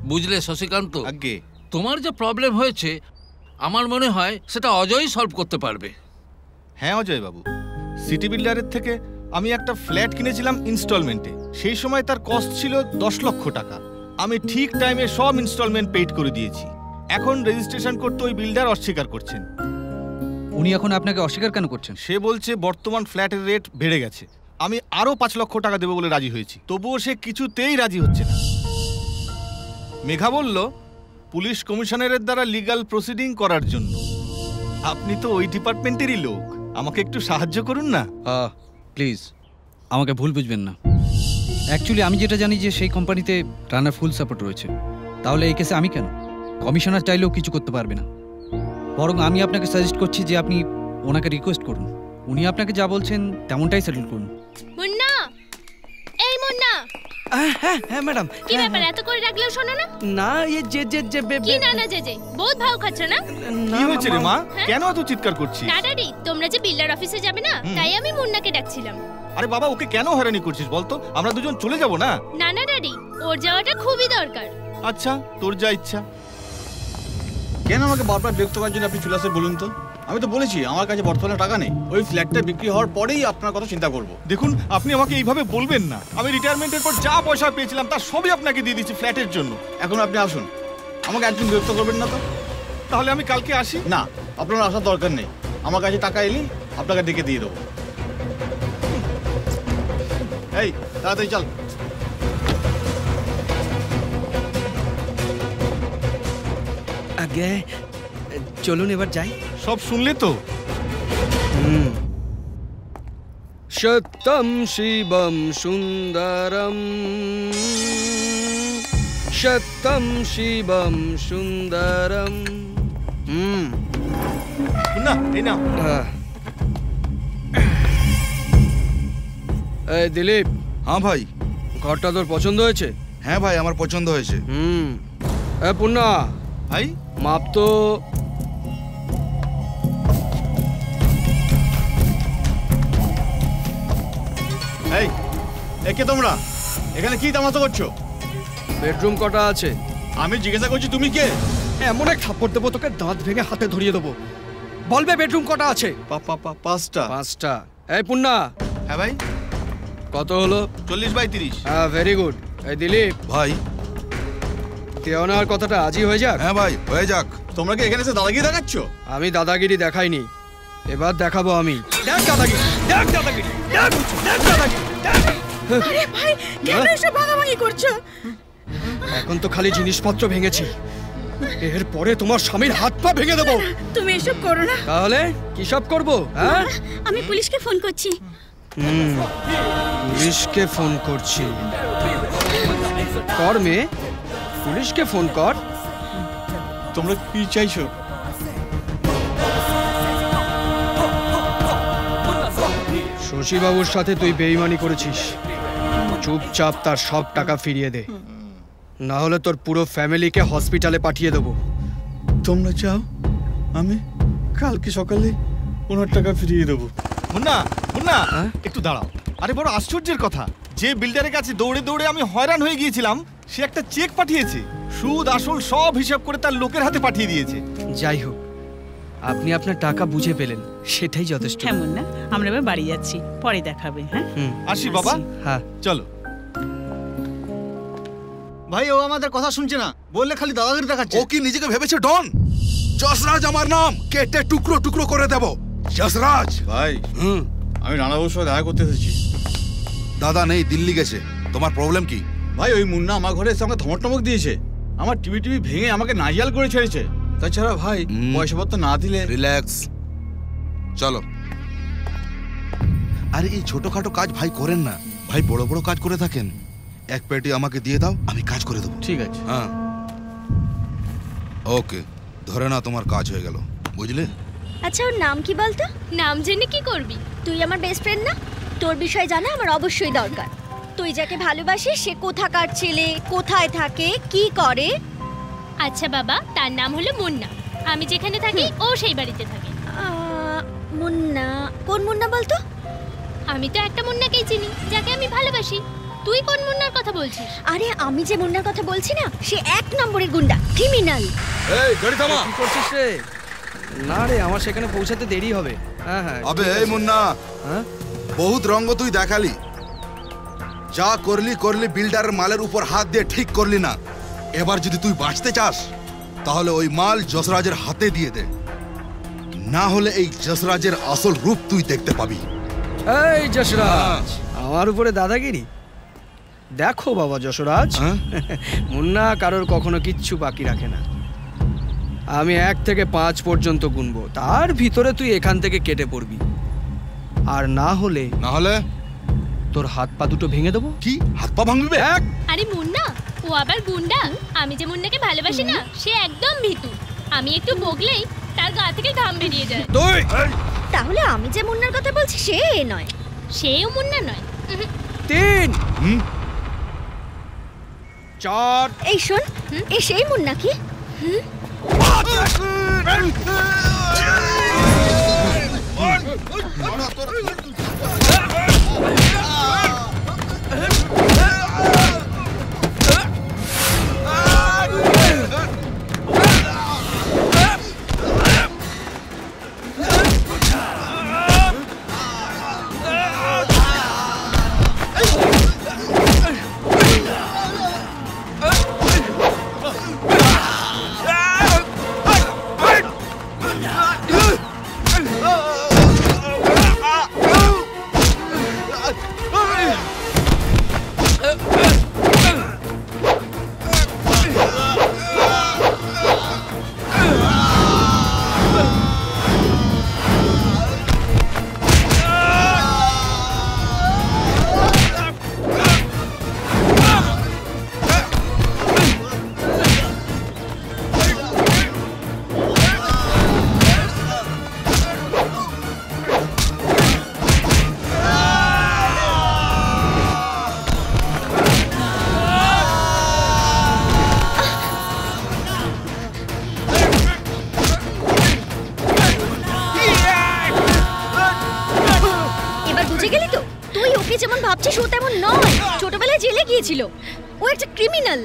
বুঝলে শশীকান্ত, আগে তোমার যে প্রবলেম হয়েছে আমার মনে হয় সেটা অজয়ই সলভ করতে পারবে। হ্যাঁ অজয় বাবু, সিটি বিল্ডারের থেকে আমি একটা ফ্ল্যাট কিনেছিলাম ইনস্টলমেন্টে। সেই সময় তার কস্ট ছিল 10 লক্ষ টাকা। আমি ঠিক টাইমে সব ইনস্টলমেন্ট পেইড করে দিয়েছি। এখন রেজিস্ট্রেশন করতে ওই বিল্ডার অস্বীকার করছেন। উনি এখন আপনাকে অস্বীকার কেন করছেন? সে বলছে বর্তমান ফ্ল্যাটের রেট বেড়ে গেছে। আমি আরো 5 লক্ষ টাকা দেবো বলে রাজি হয়েছি, তবুও সে কিছুতেই রাজি হচ্ছে না। মেঘা বলল পুলিশ কমিশনারের দ্বারা লিগ্যাল প্রসিডিং করার জন্য। আপনি তো ওই ডিপার্টমেন্টেরই লোক, আমাকে একটু সাহায্য করুন না। প্লিজ আমাকে ভুল বুঝবেন না। অ্যাকচুয়ালি আমি যেটা জানি যে সেই কোম্পানিতে রানার ফুল সাপোর্ট রয়েছে। তাহলে এই কেসে আমি কেন? কমিশনার চাইলেও কিছু করতে পারবে না। বরং আমি আপনাকে সাজেস্ট করছি যে আপনি ওনাকে রিকোয়েস্ট করুন। উনি আপনাকে যা বলছেন তেমনটাই সেটেল করুন। মুন্না, এই মুন্না। হ্যাঁ হ্যাঁ ম্যাডাম। কি ব্যাপার, এত করে ডাকলেও শোনো না? না এই যে কি না না যে বহুত ভাও খাচ্ছ না? কি হয়েছে রে মা, কেন এত চিৎকার করছিস? না ড্যাডি, তোমরা যে বিল্ডার অফিসে যাবে না, তাই আমি মুন্নাকে ডাকছিলাম। আরে বাবা, ওকে কেন হয়রানি করছিস বলতো? আমরা দুজন চলে যাব না? না না ড্যাডি, ওর যাওয়াটা খুবই দরকার। আচ্ছা, তোর যা ইচ্ছা। কেন আমাকে বারবার বিরক্ত করার জন্য আপনি চলে আসেন বলুন তো? আমি তো বলেছি আমার কাছে বর্তমানে টাকা নেই। ওই ফ্ল্যাটটা বিক্রি হওয়ার পরেই আপনার কথা চিন্তা করব। দেখুন, আপনি আমাকে এইভাবে বলবেন না। আমি রিটায়ারমেন্টের পর যা পয়সা পেয়েছিলাম তার সবই আপনাকে দিয়ে দিচ্ছি ফ্ল্যাটের জন্য। এখন আপনি আসুন, আমাকে একদিন বিরক্ত করবেন না তো? তাহলে আমি কালকে আসি? না, আপনার আসার দরকার নেই। আমার কাছে টাকা এলেই আপনাকে ডেকে দিয়ে দেবো। এই তাড়াতাড়ি চল। আগে চলুন এবার যাই। সব শুনলে তো? সত্যম শিবম সুন্দরম, সত্যম শিবম সুন্দরম। না, এই না। এই দিলীপ। হ্যাঁ ভাই। ঘরটা তোর পছন্দ হয়েছে? হ্যাঁ ভাই, আমার পছন্দ হয়েছে। পূর্ণা ভাই, মাপ তো। এই একে তোমরা এখানে কি তামাশা করছো? বেডরুম কটা আছে? আমি জিজ্ঞাসা করছি তুমি কে? এমন এক থাপ্পড় দেবো তোকে, দাঁত ভেঙে হাতে ধরিয়ে দেবো। বলবে বেডরুম কটা আছে? 5টা। 5টা। এই পূর্ণা। হ্যাঁ ভাই। কত হলো? 40/30। হ্যাঁ, ভেরি গুড। এই দিলীপ ভাই, দেওয়ানার কথাটা আজই হয়ে যাক। হ্যাঁ ভাই, হয়ে যাক। তোমরা কি এখানে এসে দাদাগিরি দেখাচ্ছ? আমি দাদাগিরি দেখাইনি, এবার দেখাবো আমি। দেখ দাদাগিরি, দেখ দাদাগিরি, দেখ দাদাগিরি। আরে ভাই, কেন এসব ভাগাভাগি করছো? এখন তো খালি জিনিসপত্র ভেঙেছি, এরপরে তোমার স্বামীর হাত পা ভেঙে দেবো। তুমি এসব করো না। তাহলে কি সব করবো? হ্যাঁ, আমি পুলিশকে ফোন করছি। পুলিশকে ফোন করছি? কর মেয়ে, পুলিশকে ফোন কর। তোমরা কি চাইছো? শশীবাবুর সাথে তুই বেইমানি করেছিস, চুপচাপ তার সব টাকা ফিরিয়ে দে, না হলে তোর পুরো ফ্যামিলিকে হসপিটালে পাঠিয়ে দেবো। তোমরা চাও আমি কালকে সকালে ওনার টাকা ফিরিয়ে দেবো? মুন্না, মুন্না, একটু দাঁড়াও। আরে বড় আশ্চর্যের কথা, যে বিল্ডারের কাছে দৌড়ে দৌড়ে আমি হয়রান হয়ে গিয়েছিলাম, সে একটা চেক পাঠিয়েছে। সুদ আসল সব হিসাব করে তার লোকের হাতে পাঠিয়ে দিয়েছে। যাই হোক, আপনি আপনার টাকা বুঝে পেলেন, সেটাই যথেষ্ট। হ্যাঁ মুন্না, আমরা এবার বাড়ি যাচ্ছি, পরে দেখাবে। হ্যাঁ আসি বাবা। হ্যাঁ চলো। ভাই, ও আমাদের কথা শুনছে না, বললে খালি দাদাগিরি দেখাচ্ছে। ও কি নিজেকে ভেবেছে ডন? যশরাজ আমার নাম, কেটে টুকরো টুকরো করে দেব। যশরাজ ভাই, আমি রানাবাবুর সাথে দেখা করতে এসেছি। দাদা নেই, দিল্লি গেছে। তোমার প্রবলেম কি? ভাই, ওই মুন্না আমার ঘরে এসে আমাকে ধমক টমক দিয়েছে, আমার টিভি ভেঙে আমাকে নাজিয়াল করে ছেড়েছে। তাছাড়া ভাই, পয়সাপত্র না দিলে। রিল্যাক্স, চলো। আরে এই ছোটখাটো কাজ ভাই করেন না, ভাই বড় বড় কাজ করে থাকেন। এক পেটি আমাকে দিয়ে দাও, আমি কাজ করে দেবো। ঠিক আছে। হ্যাঁ, ওকে, ধরে না তোমার কাজ হয়ে গেল, বুঝলে? আচ্ছা, ওর নাম কি বলতো? নাম জেনে কি করবি? তুই আমার বেস্ট ফ্রেন্ড না, তোর বিষয় জানা আমার অবশ্যই দরকার। তুই যাকে ভালোবাসিস সে কোথাকার ছেলে, কোথায় থাকে, কি করে? আচ্ছা বাবা, তার নাম হলো মুন্না। আমি যেখানে থাকি ও সেই বাড়িতে থাকে। মুন্না? কোন মুন্না বলতো? আমি তো একটা মুন্নাকেই চিনি, যাকে আমি ভালোবাসি। তুই কোন মুন্নার কথা বলছিস? আরে আমি যে মুন্নার কথা বলছি না, সে 1 নম্বরের গুন্ডা, ক্রিমিনাল। এই গাড়ি থামা। কি করছিস রে? না রে, আমার সেখানে পৌঁছাতে দেরি হবে। হ্যাঁ হ্যাঁ। আবে এই মুন্না, হ্যাঁ বহুত রঙ্গ তুই দেখালি, যা করলি করলি বিল্ডারের মালের উপর হাত দিয়ে ঠিক করলি না। এবার যদি তুই বাঁচতে চাস তাহলে ওই মাল যশরাজের হাতে দিয়ে দে, না হলে এই যশরাজের আসল রূপ তুই দেখতে পাবি। এই যশরাজ, আমার উপরে দাদাগিরি? দেখো বাবা যশরাজ, মুন্না কারোর কখনো কিচ্ছু বাকি রাখে না। আমি 1 থেকে 5 পর্যন্ত গুনবো, তার ভিতরে তুই এখান থেকে কেটে পড়বি, আর না হলে তোর হাত পা দুটো ভেঙে দেবো। কি হাত পা ভাঙবি? আরে মুন্না, ও আবার গুন্ডা? আমি যে মুন্নাকে ভালোবাসি না, সে একদম ভীতু। আমি একটু বগলেই তার গা থেকে ঘাম বেরিয়ে যায়। তুই তাহলে আমি যে মুন্নার কথা বলছি সে নয়? সেও মুন্না নয়। 3 4 এই শোন, এ সেই মুন্না কি? যেমন ভাবছিস ও তেমন নয়, ছোটবেলায় জেলে গিয়েছিল, ও একটা ক্রিমিনাল।